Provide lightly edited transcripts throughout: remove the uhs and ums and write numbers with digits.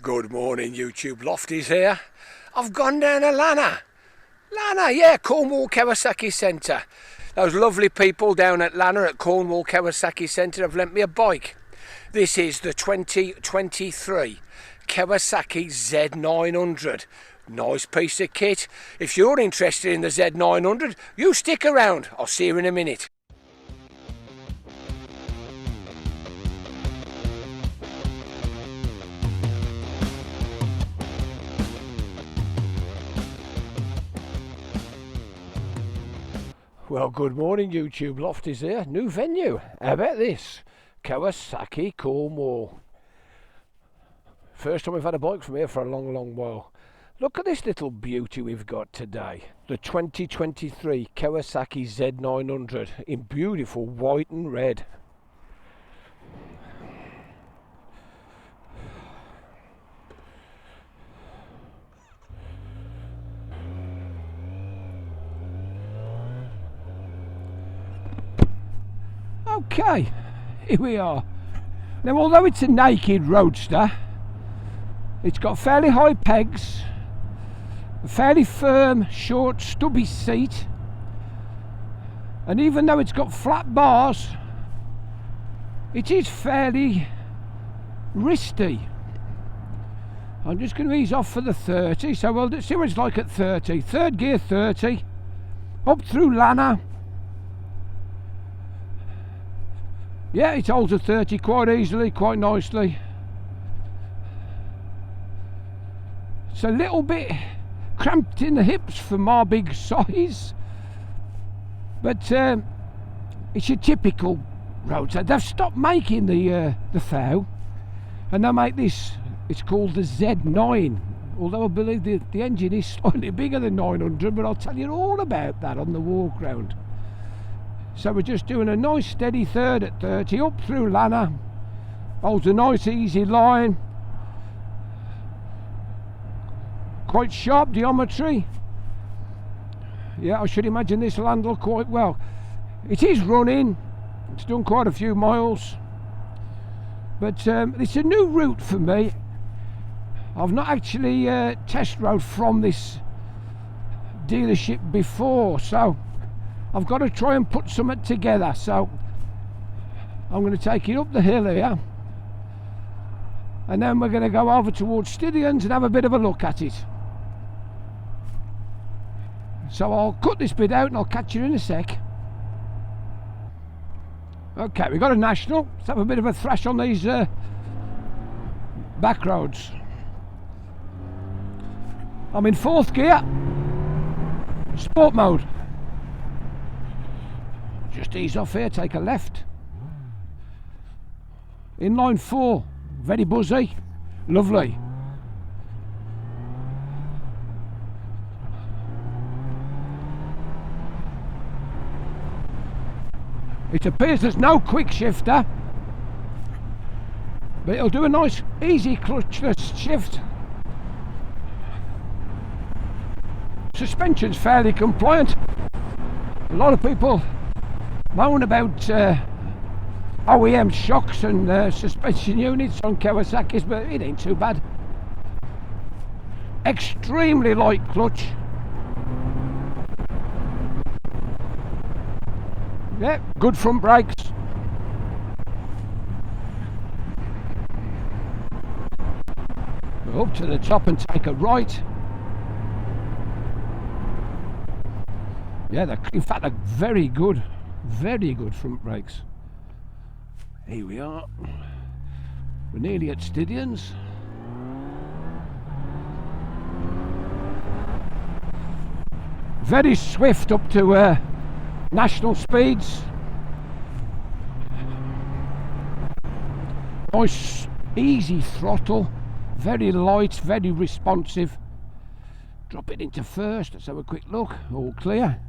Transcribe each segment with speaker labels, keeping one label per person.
Speaker 1: Good morning, YouTube. Lofty's here. I've gone down to Lanna, yeah, Cornwall Kawasaki Centre. Those lovely people down at Lanna at Cornwall Kawasaki Centre have lent me a bike. This is the 2023 Kawasaki Z900. Nice piece of kit. If you're interested in the Z900, you stick around. I'll see you in a minute. Well, good morning, YouTube. Lofty's here. New venue. How about this? Kawasaki Cornwall. First time we've had a bike from here for a long while. Look at this little beauty we've got today. The 2023 Kawasaki Z900 in beautiful white and red. Okay, here we are. Now, although it's a naked roadster, it's got fairly high pegs, a fairly firm, short, stubby seat, and even though it's got flat bars, it is fairly wristy. I'm just going to ease off for the 30, so we'll see what it's like at 30. Third gear 30, up through Lanna. Yeah, it holds a 30 quite easily, quite nicely. It's a little bit cramped in the hips for my big size, but it's your typical roadster. They've stopped making the Thou, and they make this. It's called the Z9. Although I believe the engine is slightly bigger than 900, but I'll tell you all about that on the Walkaround. So we're just doing a nice steady third at 30 up through Lanna. Holds a nice easy line. Quite sharp geometry. Yeah, I should imagine this will handle quite well. It is running. It's done quite a few miles. But it's a new route for me. I've not actually test rode from this dealership before, so I've got to try and put something together. So I'm going to take it up the hill here, and then we're going to go over towards Stiddians and have a bit of a look at it. So I'll cut this bit out and I'll catch you in a sec. Okay, we've got a national. Let's have a bit of a thrash on these back roads. I'm in fourth gear, sport mode. Just ease off here, take a left. Inline 4, very buzzy, lovely. It appears there's no quick shifter, but it'll do a nice easy clutchless shift. Suspension's fairly compliant. A lot of people moan about OEM shocks and suspension units on Kawasaki's, but it ain't too bad. Extremely light clutch. Yeah, good front brakes. We're up to the top and take a right. Yeah, in fact they're very good front brakes. Here we are. We're nearly at Stiddians. Very swift up to national speeds. Nice easy throttle, very light, very responsive. Drop it into first. Let's have a quick look. All clear.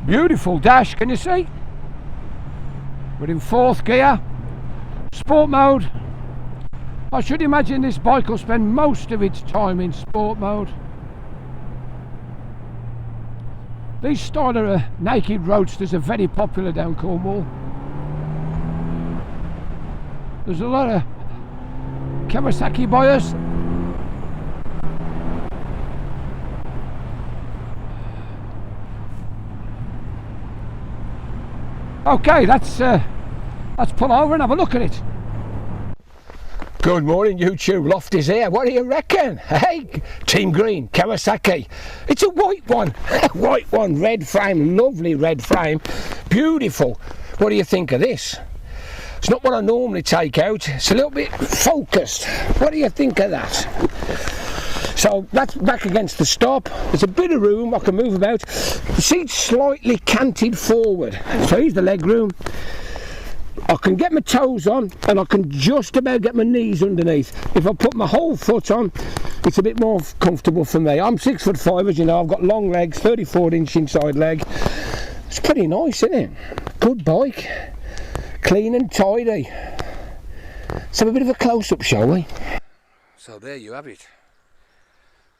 Speaker 1: Beautiful dash, can you see? We're in fourth gear, sport mode. I should imagine this bike will spend most of its time in sport mode. These style of naked roadsters are very popular down Cornwall. There's a lot of Kawasaki buyers. Okay, let's pull over and have a look at it. Good morning, YouTube. Lofty's here. What do you reckon? Hey, Team Green, Kawasaki. It's a white one. White one, red frame, lovely red frame. Beautiful. What do you think of this? It's not what I normally take out. It's a little bit focused. What do you think of that? So that's back against the stop. There's a bit of room. I can move about. The seat's slightly canted forward. So here's the leg room. I can get my toes on and I can just about get my knees underneath. If I put my whole foot on, it's a bit more comfortable for me. I'm 6'5", as you know. I've got long legs, 34-inch inside leg. It's pretty nice, isn't it? Good bike. Clean and tidy. Let's have a bit of a close-up, shall we? So there you have it.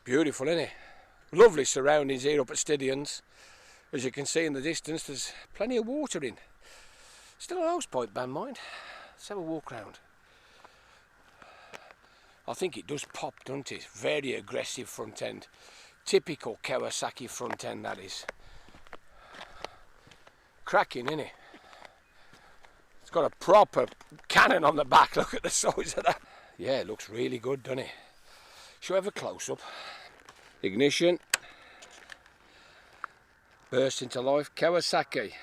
Speaker 1: Beautiful, isn't it? Lovely surroundings here up at Stidians. As you can see in the distance, there's plenty of water in. Still a hosepipe band, mind. Let's have a walk round. I think it does pop, doesn't it? Very aggressive front end. Typical Kawasaki front end, that is. Cracking, isn't it? It's got a proper cannon on the back. Look at the size of that. Yeah, it looks really good, doesn't it? Shall we have a close-up? Ignition. Burst into life. Kawasaki.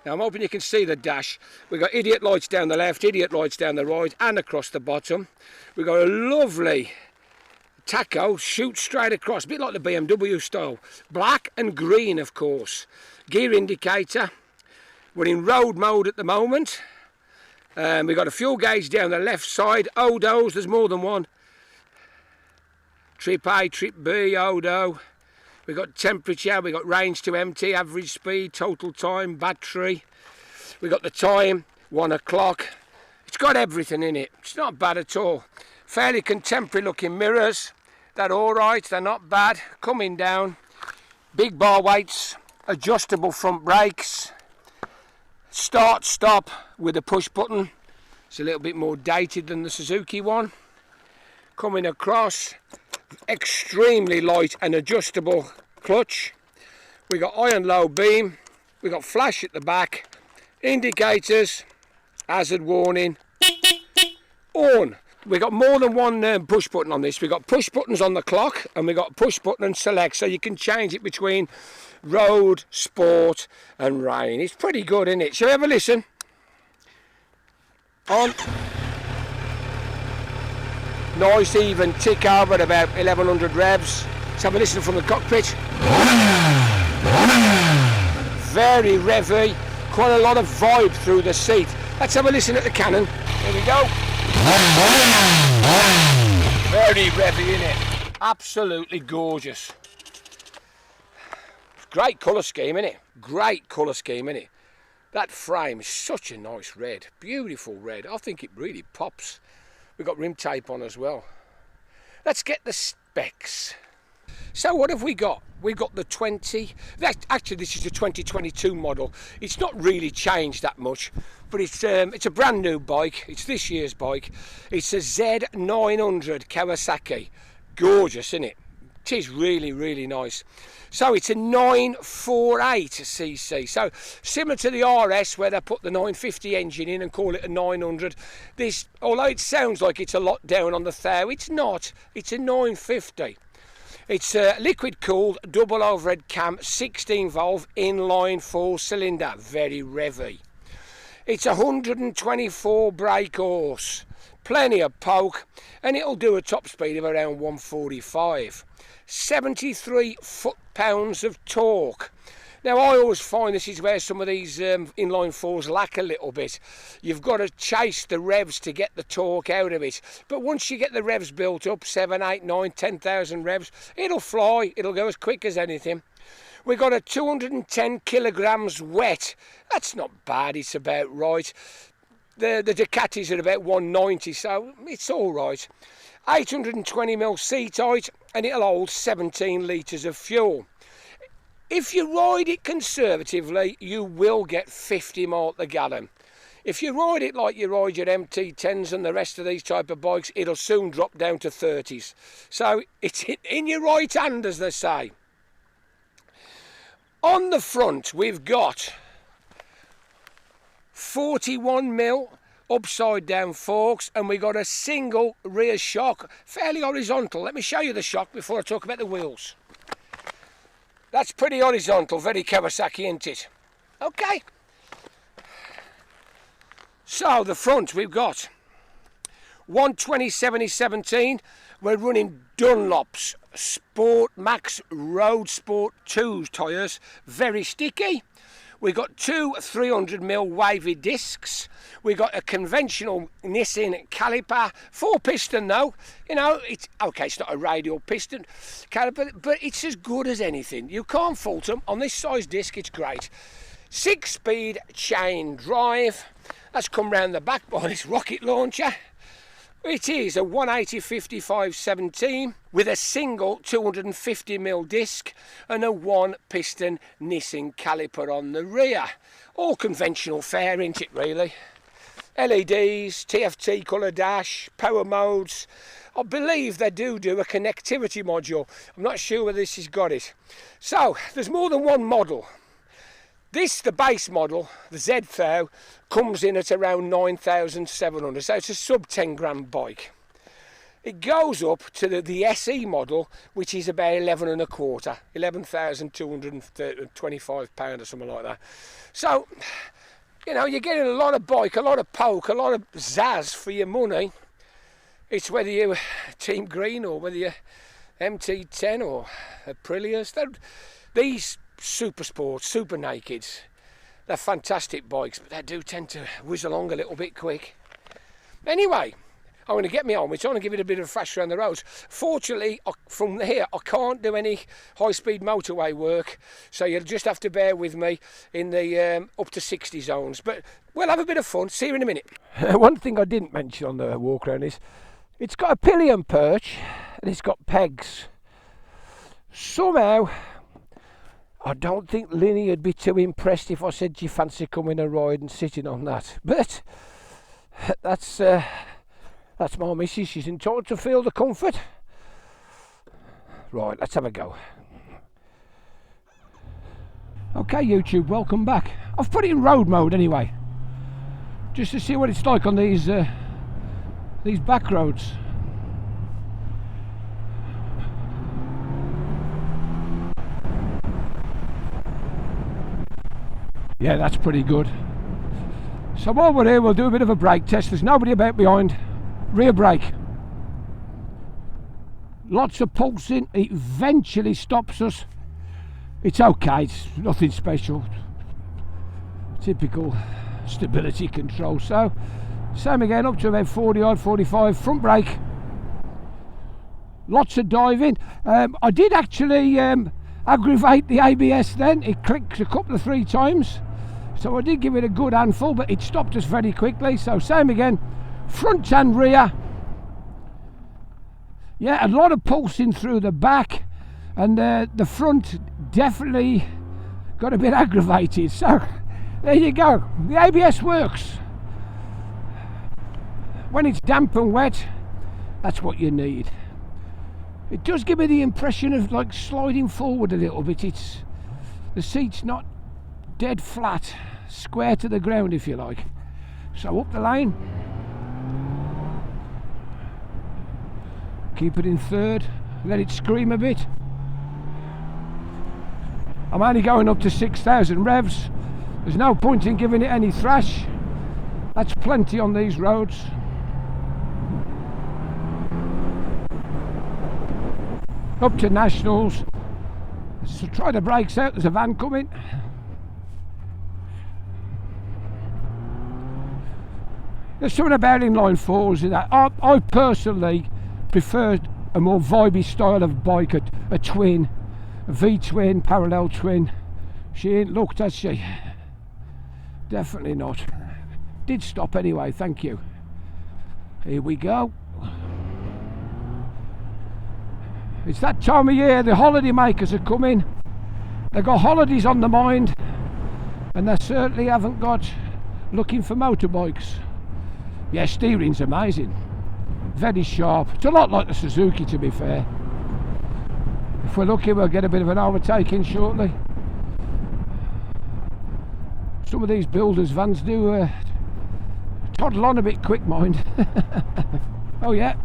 Speaker 1: Now I'm hoping you can see the dash. We've got idiot lights down the left, idiot lights down the right and across the bottom. We've got a lovely tacho, shoot straight across, a bit like the BMW style. Black and green, of course. Gear indicator. We're in road mode at the moment. We've got a fuel gauge down the left side. Odos, there's more than one. Trip A, trip B, Odo. We've got temperature, we've got range to empty, average speed, total time, battery. We've got the time, 1 o'clock. It's got everything in it. It's not bad at all. Fairly contemporary looking mirrors. They're alright, they're not bad. Coming down. Big bar weights, adjustable front brakes. Start, stop with a push button. It's a little bit more dated than the Suzuki one. Coming across. Extremely light and adjustable clutch. We got high and low beam. We got flash at the back, indicators, hazard warning, on. We got more than one push button on this. We got push buttons on the clock and we got push button and select, so you can change it between road, sport and rain. It's pretty good, isn't it? Shall we have a listen? On. Nice even tick over at about 1100 revs. Let's have a listen from the cockpit. Very revvy, quite a lot of vibe through the seat. Let's have a listen at the cannon. Here we go. Very revvy, innit? Absolutely gorgeous. Great colour scheme, innit? Great colour scheme, innit? That frame is such a nice red, beautiful red. I think it really pops. We've got rim tape on as well. Let's get the specs. So what have we got? We've got the 20. Actually, this is the 2022 model. It's not really changed that much, but it's a brand new bike. It's this year's bike. It's a Z900 Kawasaki. Gorgeous, isn't it? It is really, really nice. So it's a 948cc. So similar to the RS where they put the 950 engine in and call it a 900. This, although it sounds like it's a lot down on the thou, it's not. It's a 950. It's a liquid cooled double overhead cam 16 valve inline 4-cylinder. Very revvy. It's 124 brake horse. Plenty of poke and it'll do a top speed of around 145. 73 foot-pounds of torque. Now I always find this is where some of these inline fours lack a little bit. You've got to chase the revs to get the torque out of it. But once you get the revs built up, 7, 8, 9, 10,000 revs, it'll fly. It'll go as quick as anything. We've got a 210 kilograms wet. That's not bad, it's about right. The Ducatis are about 190, so it's all right. 820mm seat height and it'll hold 17 litres of fuel. If you ride it conservatively, you will get 50 miles per gallon. If you ride it like you ride your MT10s and the rest of these type of bikes, it'll soon drop down to 30s. So it's in your right hand, as they say. On the front, we've got 41mm upside down forks, and we got a single rear shock, fairly horizontal. Let me show you the shock before I talk about the wheels. That's pretty horizontal, very Kawasaki, isn't it? Okay. So the front, we've got 120/70/17. We're running Dunlop's Sport Max Road Sport 2 tyres, very sticky. We got two 300mm wavy discs. We got a conventional Nissan caliper, 4-piston though. You know, it's okay. It's not a radial piston caliper, but it's as good as anything. You can't fault them on this size disc. It's great. 6-speed chain drive. That's come round the back by this rocket launcher. It is a 180/55/17 with a single 250mm disc and a 1-piston Nissan caliper on the rear. All conventional fare, isn't it, really? LEDs, TFT colour dash, power modes. I believe they do a connectivity module. I'm not sure whether this has got it. So, there's more than one model. This, the base model, the Z900, comes in at around 9,700, so it's a sub 10 grand bike. It goes up to the SE model, which is about 11.25, £11,225 or something like that. So, you know, you're getting a lot of bike, a lot of poke, a lot of zazz for your money. It's whether you're Team Green or whether you're MT10 or Aprilias. These super sports, super nakeds, they're fantastic bikes, but they do tend to whiz along a little bit quick. Anyway, I'm going to get me on. We're trying to give it a bit of a flash around the roads. Fortunately, from here, I can't do any high-speed motorway work, so you'll just have to bear with me in the up to 60 zones. But we'll have a bit of fun. See you in a minute. One thing I didn't mention on the Walkaround is it's got a pillion perch and it's got pegs. Somehow, I don't think Linny would be too impressed if I said, do you fancy coming a ride and sitting on that? But that's my missus. She's entitled to feel the comfort. Right, let's have a go. Okay, YouTube, welcome back. I've put it in road mode anyway, just to see what it's like on these back roads. Yeah, that's pretty good. So while we're here, we'll do a bit of a brake test. There's nobody about behind. Rear brake. Lots of pulsing. It eventually stops us. It's okay. It's nothing special. Typical stability control. So, same again, up to about 40 odd, 45. Front brake. Lots of diving. I did actually aggravate the ABS then. It clicked a couple of 3 times. So I did give it a good handful, but it stopped us very quickly. So same again, front and rear. Yeah, a lot of pulsing through the back, and the front definitely got a bit aggravated. So there you go, the ABS works. When it's damp and wet, that's what you need. It does give me the impression of like sliding forward a little bit. The seat's not dead flat, square to the ground if you like. So up the lane, keep it in third, let it scream a bit. I'm only going up to 6,000 revs. There's no point in giving it any thrash. That's plenty on these roads. Up to nationals. So try the brakes out, there's a van coming. There's something about inline fours in that. I personally prefer a more vibey style of bike, a twin, a V-twin, parallel twin. She ain't looked, has she? Definitely not. Did stop anyway, thank you. Here we go. It's that time of year, the holiday makers are coming. They've got holidays on the mind, and they certainly haven't got looking for motorbikes. Yeah, steering's amazing, very sharp. It's a lot like the Suzuki, to be fair. If we're lucky, we'll get a bit of an overtaking shortly. Some of these builders' vans do toddle on a bit quick, mind. Oh yeah.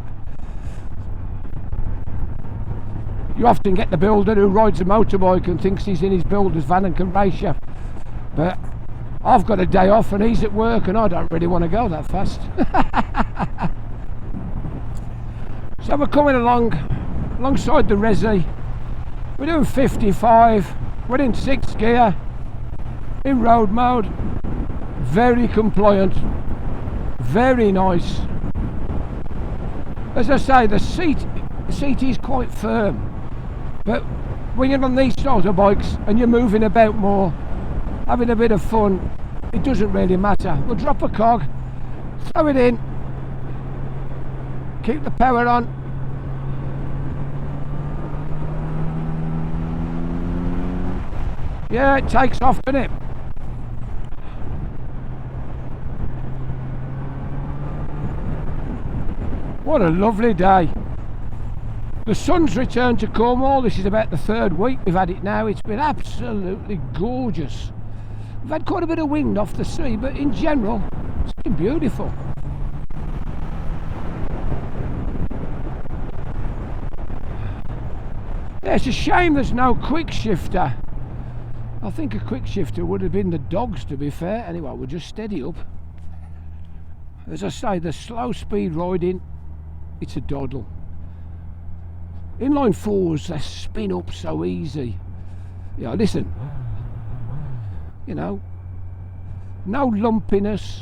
Speaker 1: You often get the builder who rides a motorbike and thinks he's in his builder's van and can race you. But I've got a day off and he's at work and I don't really want to go that fast. So we're coming alongside the Resi. We're doing 55. We're in 6th gear, in road mode. Very compliant, very nice. As I say, the seat is quite firm. But when you're on these sort of bikes and you're moving about more, having a bit of fun, it doesn't really matter. We'll drop a cog, throw it in, keep the power on. Yeah, it takes off, doesn't it? What a lovely day. The sun's returned to Cornwall. This is about the 3rd week we've had it now. It's been absolutely gorgeous. We've had quite a bit of wind off the sea, but in general, it's been beautiful. Yeah, it's a shame there's no quick shifter. I think a quick shifter would have been the dogs, to be fair. Anyway, we'll just steady up. As I say, the slow speed riding, it's a doddle. Inline 4s, they spin up so easy. Yeah, listen. You know, no lumpiness.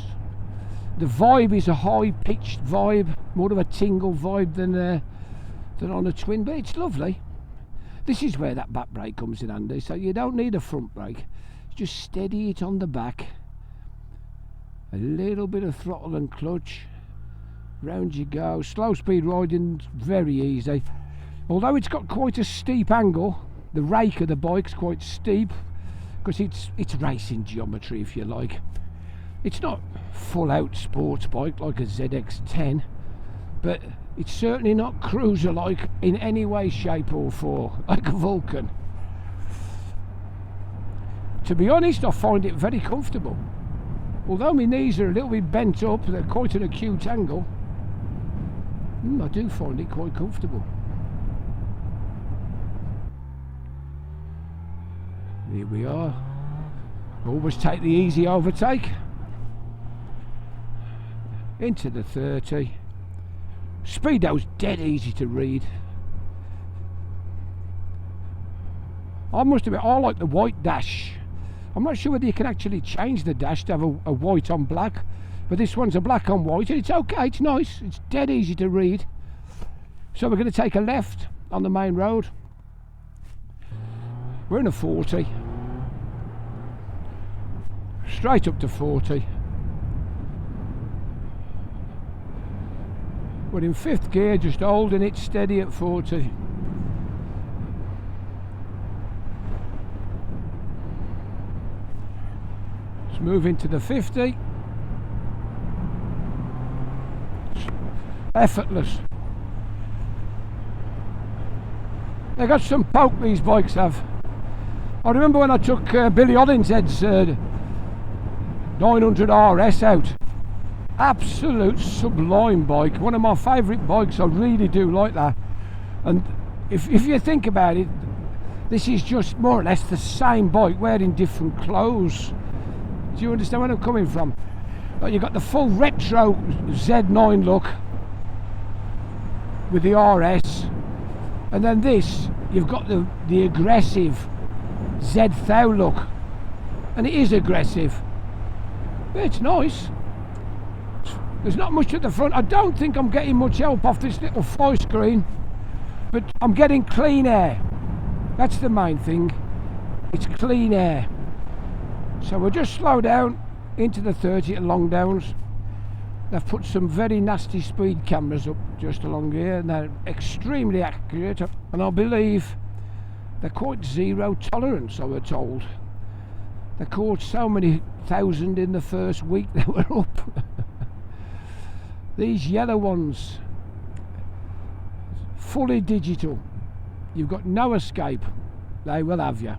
Speaker 1: The vibe is a high-pitched vibe, more of a tingle vibe than on a twin, but it's lovely. This is where that back brake comes in handy, so you don't need a front brake. Just steady it on the back. A little bit of throttle and clutch. Round you go. Slow speed riding, very easy. Although it's got quite a steep angle, the rake of the bike's quite steep, because it's racing geometry, if you like. It's not full out sports bike like a ZX10, but it's certainly not cruiser like in any way, shape or form, like a Vulcan. To be honest, I find it very comfortable. Although my knees are a little bit bent up, they're quite an acute angle. I do find it quite comfortable. Here we are. Always take the easy overtake. Into the 30. Speedo's dead easy to read. I must admit, I like the white dash. I'm not sure whether you can actually change the dash to have a white on black, but this one's a black on white, and it's okay, it's nice, it's dead easy to read. So we're going to take a left on the main road. We're in a 40. Straight up to 40. We're in 5th gear, just holding it steady at 40. Let's move into the 50. Effortless. They got some poke, these bikes have. I remember when I took Billy Hollinshead's 900 RS out. Absolute sublime bike, one of my favourite bikes. I really do like that. And if you think about it, this is just more or less the same bike wearing different clothes. Do you understand where I'm coming from? Like, you've got the full retro Z9 look with the RS, and then this, you've got the aggressive Z1000 look, and it is aggressive, but it's nice. There's not much at the front. I don't think I'm getting much help off this little fly screen, but I'm getting clean air. That's the main thing. It's clean air. So we'll just slow down into the 30 at long downs. They've put some very nasty speed cameras up just along here, and they're extremely accurate, and I believe They're quite zero tolerance, I was told. They caught so many thousand in the first week they were up. These yellow ones, fully digital. You've got no escape. They will have you.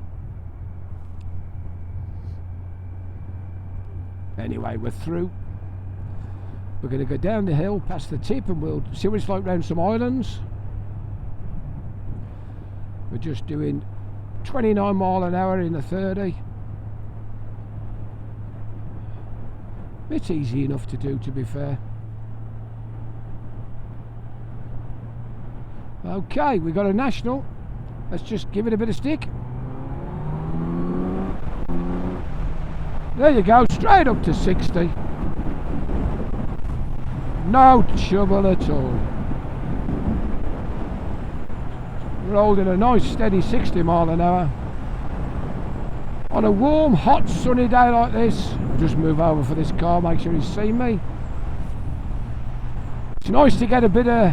Speaker 1: Anyway, we're through. We're going to go down the hill past the tip and we'll see what it's like round some islands. We're just doing 29 mile an hour in the 30. It's easy enough to do, to be fair. Okay, we got a national. Let's just give it a bit of stick. There you go, straight up to 60. No trouble at all. We're holding a nice steady 60 mile an hour. On a warm, hot, sunny day like this, I'll just move over for this car, make sure he's seen me. It's nice to get a bit of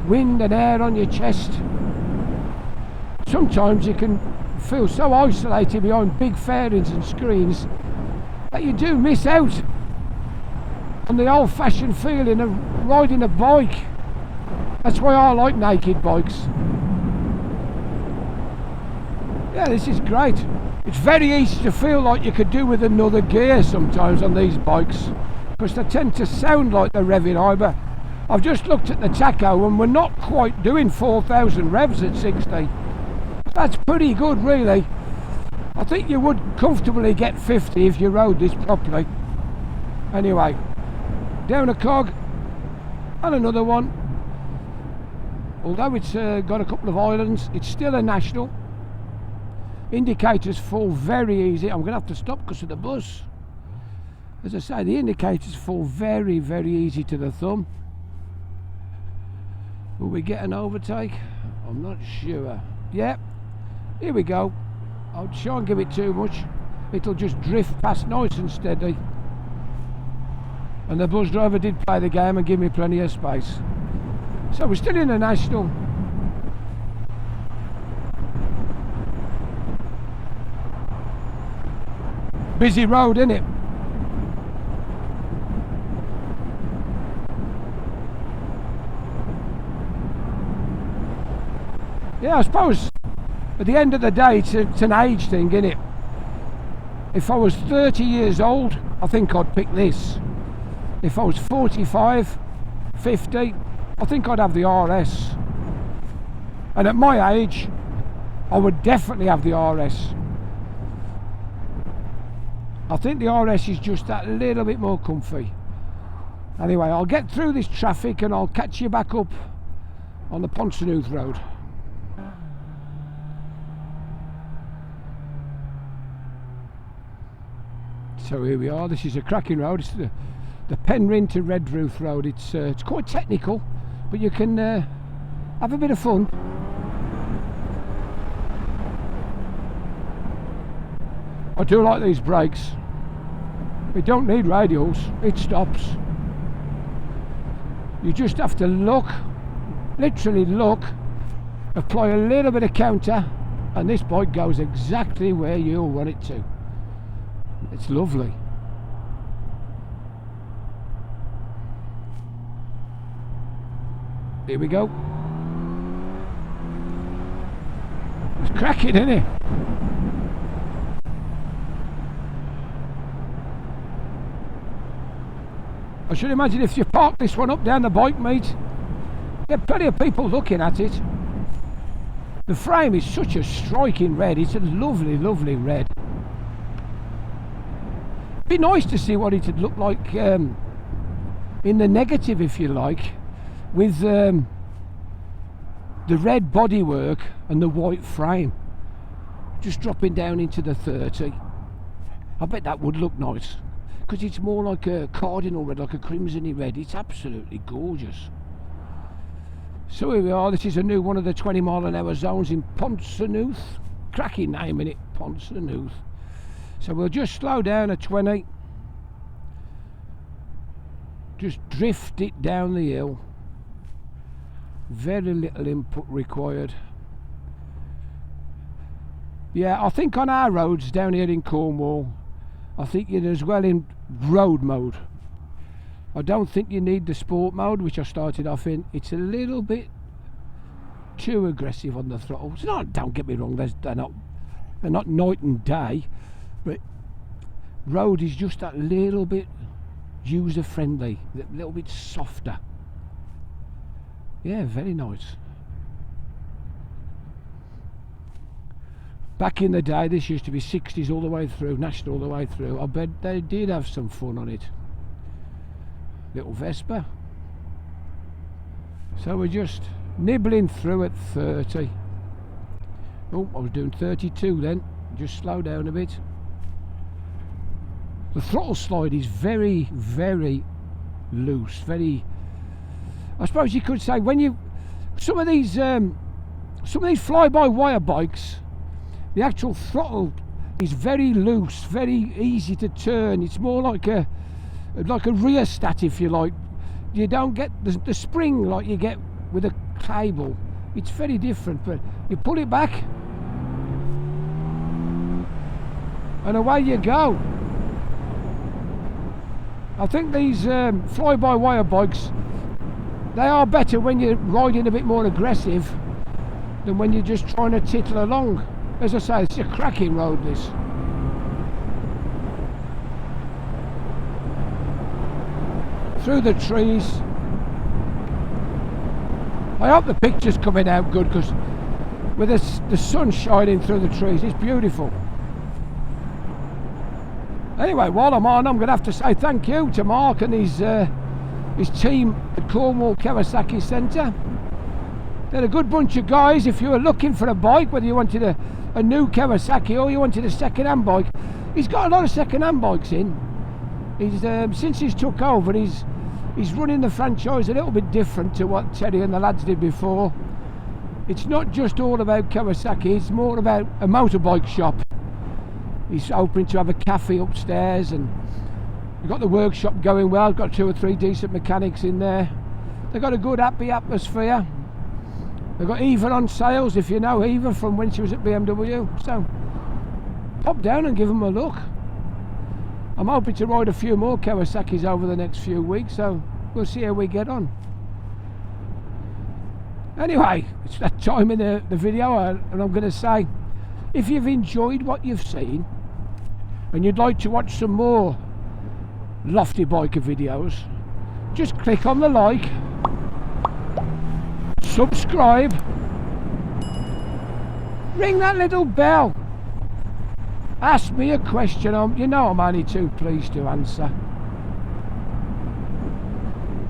Speaker 1: wind and air on your chest. Sometimes you can feel so isolated behind big fairings and screens that you do miss out on the old-fashioned feeling of riding a bike. That's why I like naked bikes. Yeah, this is great. It's very easy to feel like you could do with another gear sometimes on these bikes, because they tend to sound like they're revving high, but I've just looked at the tacho and we're not quite doing 4,000 revs at 60. That's pretty good, really. I think you would comfortably get 50 if you rode this properly. Anyway, down a cog and another one. Although it's got a couple of islands, it's still a national. Indicators fall very easy. I'm going to have to stop because of the bus. As I say, the indicators fall very, very easy to the thumb. Will we get an overtake? I'm not sure. Yep, here we go. I'll try and give it too much. It'll just drift past nice and steady. And the bus driver did play the game and give me plenty of space. So we're still in a national. Busy road, isn't it? Yeah, I suppose at the end of the day it's an age thing, isn't it? If I was 30 years old, I think I'd pick this. If I was 45, 50, I think I'd have the RS. And at my age, I would definitely have the RS. I think the RS is just that little bit more comfy. Anyway, I'll get through this traffic and I'll catch you back up on the Ponsanooth Road. So here we are. This is a cracking road. It's the Penryn to Redruth Road. It's quite technical, but you can have a bit of fun. I do like these brakes. We don't need radials, it stops. You just have to look, literally look, apply a little bit of counter, and this bike goes exactly where you want it to. It's lovely. Here we go. It's cracking, isn't it? I should imagine if you park this one up down the bike meet, get plenty of people looking at it. The frame is such a striking red. It's a lovely, lovely red. Be nice to see what it would look like in the negative, if you like, with the red bodywork and the white frame just dropping down into the 30. I bet that would look nice, because it's more like a cardinal red, like a crimsony red. It's absolutely gorgeous. So here we are. This is a new one of the 20 mile an hour zones in Ponsanooth. Cracking name in it, Ponsanooth. So we'll just slow down at 20. Just drift it down the hill. Very little input required. Yeah, I think on our roads down here in Cornwall, I think you're as well in road mode. I don't think you need the sport mode, which I started off in. It's a little bit too aggressive on the throttle. It's not, don't get me wrong, they're not night and day, but road is just that little bit user friendly, a little bit softer. Yeah, very nice. Back in the day, this used to be 60s all the way through, national all the way through. I bet they did have some fun on it. Little Vespa. So we're just nibbling through at 30. Oh, I was doing 32 then. Just slow down a bit. The throttle slide is very, very loose. Very. I suppose you could say when you some of these fly-by-wire bikes, the actual throttle is very loose, very easy to turn. It's more like a rheostat, if you like. You don't get the spring like you get with a cable. It's very different, but you pull it back and away you go. I think these fly-by-wire bikes, they are better when you're riding a bit more aggressive than when you're just trying to tittle along. As I say, it's a cracking road, this. Through the trees. I hope the picture's coming out good, because with the sun shining through the trees, it's beautiful. Anyway, while I'm on, I'm going to have to say thank you to Mark and his team at Cornwall Kawasaki Centre. They're a good bunch of guys. If you were looking for a bike, whether you wanted a new Kawasaki or you wanted a second-hand bike, he's got a lot of second-hand bikes in. He's since he's took over, he's running the franchise a little bit different to what Terry and the lads did before. It's not just all about Kawasaki, it's more about a motorbike shop. He's hoping to have a cafe upstairs, and we've got the workshop going well. Got 2 or 3 decent mechanics in there. They've got a good happy atmosphere. They've got Eva on sales, if you know Eva from when she was at BMW. So pop down and give them a look. I'm hoping to ride a few more Kawasaki's over the next few weeks, so we'll see how we get on. Anyway, it's that time in the video, and I'm going to say, if you've enjoyed what you've seen and you'd like to watch some more Lofty Biker videos, just click on the like, subscribe, ring that little bell, ask me a question. You know I'm only too pleased to answer.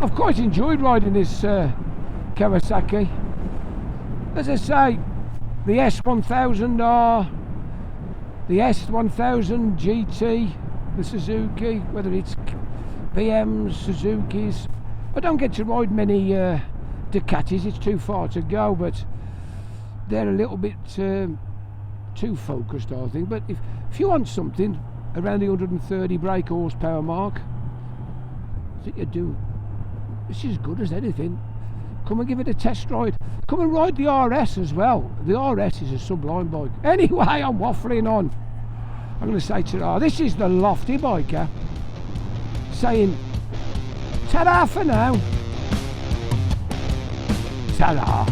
Speaker 1: I've quite enjoyed riding this Kawasaki. As I say, the S1000R, the S1000 GT, the Suzuki, whether it's BMs, Suzukis. I don't get to ride many Ducatis, it's too far to go, but they're a little bit too focused, I think. But if you want something around the 130 brake horsepower mark, I think you do. It's as good as anything. Come and give it a test ride. Come and ride the RS as well. The RS is a sublime bike. Anyway, I'm waffling on. I'm going to say ta-ra. This is the Lofty Biker saying ta-ra for now. Ta-ra.